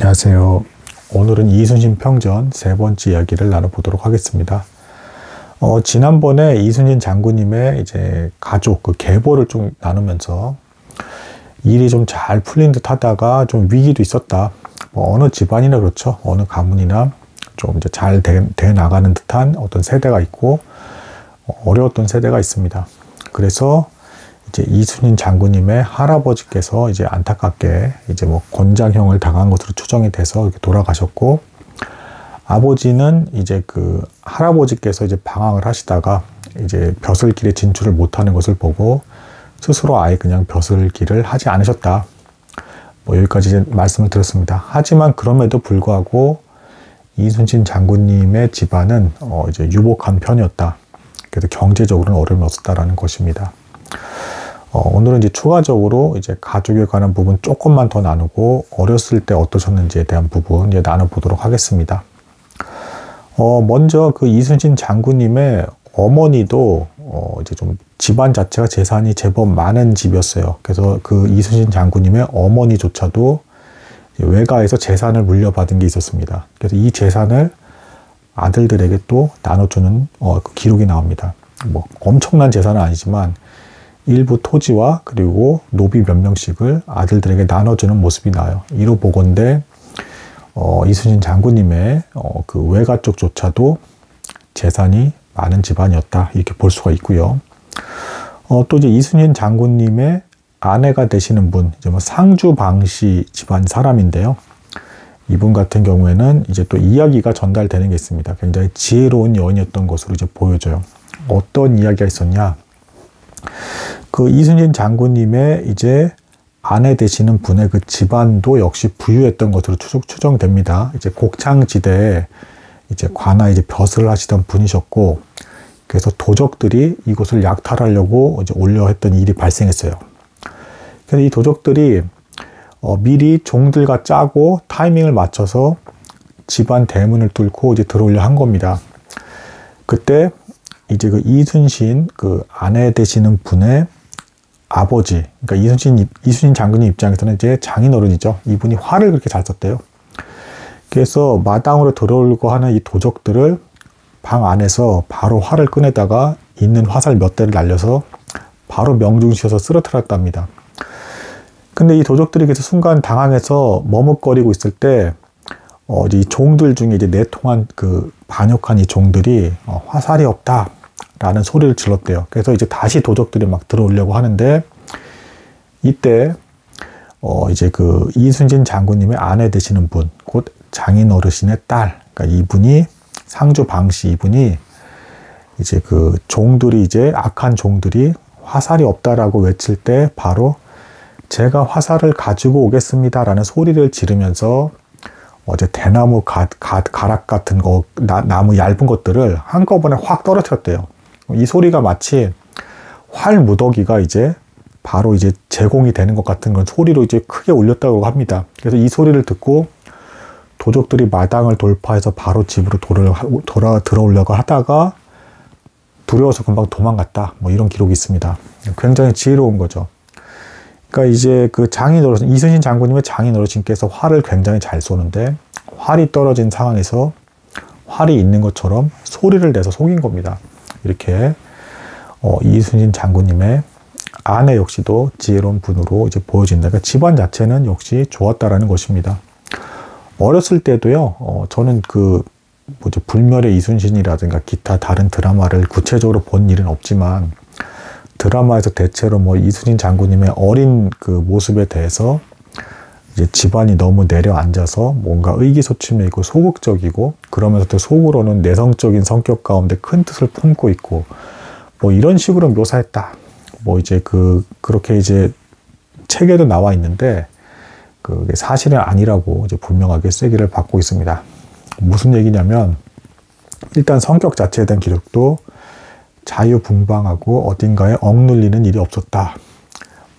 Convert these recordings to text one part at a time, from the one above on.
안녕하세요. 오늘은 이순신 평전 세 번째 이야기를 나눠보도록 하겠습니다. 지난번에 이순신 장군님의 이제 가족, 그 계보를 좀 나누면서 일이 좀 잘 풀린 듯 하다가 좀 위기도 있었다. 어느 집안이나 그렇죠. 어느 가문이나 좀 이제 잘 돼 나가는 듯한 어떤 세대가 있고, 어려웠던 세대가 있습니다. 그래서 이제 이순신 장군님의 할아버지께서 이제 안타깝게 이제 뭐 곤장형을 당한 것으로 추정이 돼서 이렇게 돌아가셨고, 아버지는 이제 그 할아버지께서 이제 방황을 하시다가 이제 벼슬길에 진출을 못하는 것을 보고 스스로 아예 그냥 벼슬길을 하지 않으셨다. 뭐 여기까지 이제 말씀을 드렸습니다. 하지만 그럼에도 불구하고 이순신 장군님의 집안은 이제 유복한 편이었다. 그래서 경제적으로는 어려움이 없었다라는 것입니다. 오늘은 이제 추가적으로 이제 가족에 관한 부분 조금만 더 나누고 어렸을 때 어떠셨는지에 대한 부분 이제 나눠보도록 하겠습니다. 먼저 그 이순신 장군님의 어머니도 이제 좀 집안 자체가 재산이 제법 많은 집이었어요. 그래서 그 이순신 장군님의 어머니조차도 외가에서 재산을 물려받은 게 있었습니다. 그래서 이 재산을 아들들에게 또 나눠주는 그 기록이 나옵니다. 뭐 엄청난 재산은 아니지만 일부 토지와 그리고 노비 몇 명씩을 아들들에게 나눠주는 모습이 나와요. 이로 보건대 이순신 장군님의 그 외가 쪽조차도 재산이 많은 집안이었다, 이렇게 볼 수가 있고요. 또 이제 이순신 장군님의 아내가 되시는 분, 이제 뭐 상주방씨 집안 사람인데요. 이분 같은 경우에는 이제 또 이야기가 전달되는 게 있습니다. 굉장히 지혜로운 여인이었던 것으로 이제 보여져요. 어떤 이야기가 있었냐? 그 이순신 장군님의 이제 아내 되시는 분의 그 집안도 역시 부유했던 것으로 추정됩니다. 이제 곡창지대에 이제 관아 이제 벼슬을 하시던 분이셨고, 그래서 도적들이 이곳을 약탈하려고 이제 올려 했던 일이 발생했어요. 그래서 이 도적들이 미리 종들과 짜고 타이밍을 맞춰서 집안 대문을 뚫고 이제 들어오려 한 겁니다. 그때 이제 그 이순신 그 아내 되시는 분의 아버지, 그러니까 이순신 장군님 입장에서는 이제 장인어른이죠. 이분이 활을 그렇게 잘 썼대요. 그래서 마당으로 들어오려고 하는 이 도적들을 방 안에서 바로 활을 꺼내다가 있는 화살 몇 대를 날려서 바로 명중시켜서 쓰러뜨렸답니다. 근데 이 도적들이 그래서 순간 당황해서 머뭇거리고 있을 때 이 종들 중에 이제 내통한 그 반역한 이 종들이 화살이 없다 라는 소리를 질렀대요. 그래서 이제 다시 도적들이 막 들어오려고 하는데, 이때 이제 그 이순신 장군님의 아내 되시는 분, 곧 장인 어르신의 딸, 그러니까 이분이 상주방씨, 이분이 이제 그 종들이 이제 악한 종들이 화살이 없다라고 외칠 때 바로 제가 화살을 가지고 오겠습니다 라는 소리를 지르면서 어제 대나무 가락 같은 거, 나무 얇은 것들을 한꺼번에 확 떨어뜨렸대요. 이 소리가 마치 활 무더기가 이제 바로 이제 제공이 되는 것 같은 그런 소리로 이제 크게 울렸다고 합니다. 그래서 이 소리를 듣고 도적들이 마당을 돌파해서 바로 집으로 들어오려고 하다가 두려워서 금방 도망갔다, 뭐 이런 기록이 있습니다. 굉장히 지혜로운 거죠. 그러니까 이제 그 장인 어르신, 이순신 장군님의 장인 어르신께서 활을 굉장히 잘 쏘는데, 활이 떨어진 상황에서 활이 있는 것처럼 소리를 내서 속인 겁니다. 이렇게 이순신 장군님의 아내 역시도 지혜로운 분으로 이제 보여진다. 그러니까 집안 자체는 역시 좋았다라는 것입니다. 어렸을 때도요, 저는 그 뭐죠, 불멸의 이순신이라든가 기타 다른 드라마를 구체적으로 본 일은 없지만, 드라마에서 대체로 뭐 이순신 장군님의 어린 그 모습에 대해서 이제 집안이 너무 내려앉아서 뭔가 의기소침해있고 소극적이고, 그러면서 또 속으로는 내성적인 성격 가운데 큰 뜻을 품고 있고, 뭐 이런 식으로 묘사했다. 뭐 이제 그렇게 이제 책에도 나와 있는데, 그게 사실은 아니라고 이제 분명하게 쐐기를 받고 있습니다. 무슨 얘기냐면, 일단 성격 자체에 대한 기록도 자유분방하고 어딘가에 억눌리는 일이 없었다.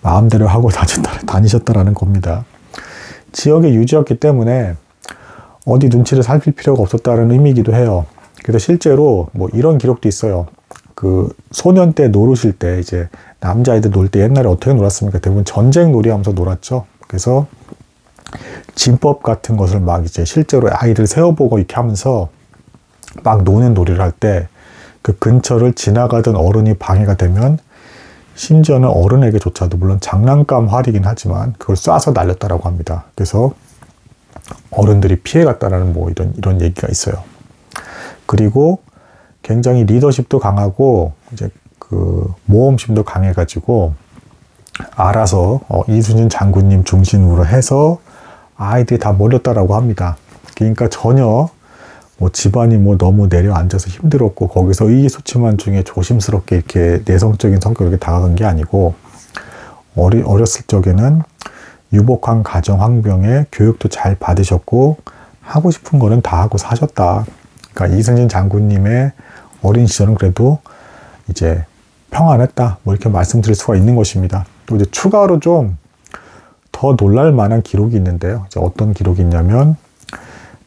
마음대로 하고 다니셨다라는 겁니다. 지역에 유지였기 때문에 어디 눈치를 살필 필요가 없었다는 의미이기도 해요. 그래서 실제로 뭐 이런 기록도 있어요. 그 소년 때 노르실 때 이제 남자아이들 놀 때 옛날에 어떻게 놀았습니까? 대부분 전쟁 놀이 하면서 놀았죠. 그래서 진법 같은 것을 막 이제 실제로 아이들 세워보고 이렇게 하면서 막 노는 놀이를 할 때 그 근처를 지나가던 어른이 방해가 되면 심지어는 어른에게조차도 물론 장난감 활이긴 하지만 그걸 쏴서 날렸다라고 합니다. 그래서 어른들이 피해갔다라는 뭐 이런 얘기가 있어요. 그리고 굉장히 리더십도 강하고 이제 그 모험심도 강해가지고 알아서 이순신 장군님 중심으로 해서 아이들이 다 몰렸다라고 합니다. 그러니까 전혀 뭐 집안이 뭐 너무 내려앉아서 힘들었고 거기서 의기소침한 중에 조심스럽게 이렇게 내성적인 성격으로 다가간 게 아니고 어렸을 적에는 유복한 가정 환경에 교육도 잘 받으셨고 하고 싶은 거는 다 하고 사셨다. 그러니까 이순신 장군님의 어린 시절은 그래도 이제 평안했다. 뭐 이렇게 말씀드릴 수가 있는 것입니다. 또 이제 추가로 좀 더 놀랄 만한 기록이 있는데요. 이제 어떤 기록이 있냐면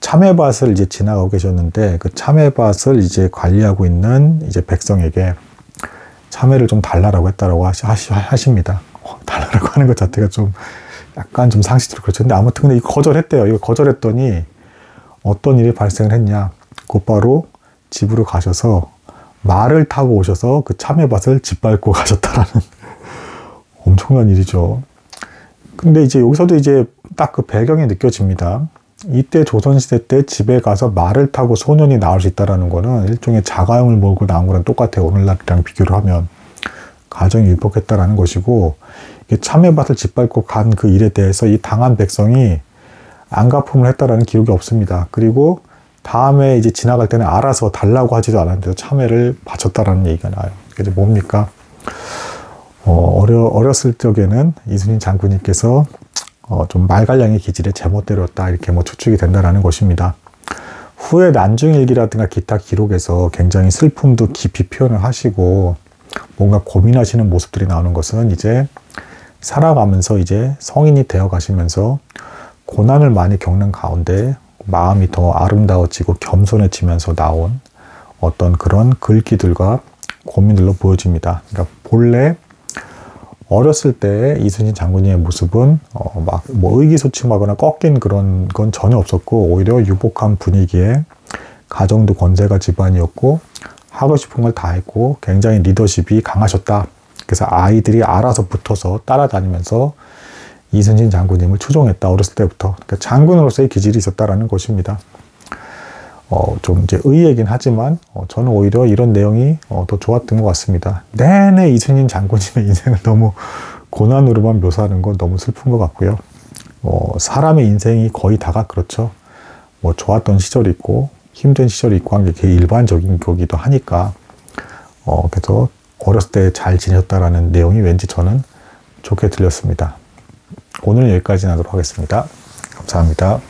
참외밭을 이제 지나가고 계셨는데 그 참외밭을 이제 관리하고 있는 이제 백성에게 참외를 좀 달라라고 했다라고 하십니다. 달라라고 하는 것 자체가 좀 약간 좀 상식적으로 그렇죠. 근데 아무튼 근데 이거 거절했대요. 이거 거절했더니 어떤 일이 발생을 했냐. 곧바로 집으로 가셔서 말을 타고 오셔서 그 참외밭을 짓밟고 가셨다라는 엄청난 일이죠. 근데 이제 여기서도 이제 딱 그 배경이 느껴집니다. 이때 조선시대 때 집에 가서 말을 타고 소년이 나올 수 있다는 거는 일종의 자가용을 몰고 나온 거랑 똑같아요. 오늘날이랑 비교를 하면. 가정이 율법했다라는 것이고 참외밭을 짓밟고 간 그 일에 대해서 이 당한 백성이 안갚음을 했다라는 기록이 없습니다. 그리고 다음에 이제 지나갈 때는 알아서 달라고 하지도 않았는데도 참외를 바쳤다라는 얘기가 나와요. 그게 뭡니까? 어렸을 적에는 이순신 장군님께서 좀 말갈량의 기질에 제멋대로였다 이렇게 뭐 추측이 된다라는 것입니다. 후에 난중일기라든가 기타 기록에서 굉장히 슬픔도 깊이 표현을 하시고 뭔가 고민하시는 모습들이 나오는 것은 이제 살아가면서 이제 성인이 되어 가시면서 고난을 많이 겪는 가운데 마음이 더 아름다워지고 겸손해지면서 나온 어떤 그런 글귀들과 고민들로 보여집니다. 그러니까 본래 어렸을 때 이순신 장군님의 모습은 막 뭐 의기소침하거나 꺾인 그런 건 전혀 없었고 오히려 유복한 분위기에 가정도 건세가 집안이었고 하고 싶은 걸 다 했고 굉장히 리더십이 강하셨다. 그래서 아이들이 알아서 붙어서 따라다니면서 이순신 장군님을 추종했다. 어렸을 때부터. 그러니까 장군으로서의 기질이 있었다라는 것입니다. 좀 이제 의외이긴 하지만 저는 오히려 이런 내용이 더 좋았던 것 같습니다. 내내 이순신 장군님의 인생을 너무 고난으로만 묘사하는 건 너무 슬픈 것 같고요. 사람의 인생이 거의 다가 그렇죠. 뭐 좋았던 시절이 있고 힘든 시절이 있고 하는 게 일반적인 거기도 하니까 그래서 어렸을 때 잘 지냈다라는 내용이 왠지 저는 좋게 들렸습니다. 오늘 여기까지 하도록 하겠습니다. 감사합니다.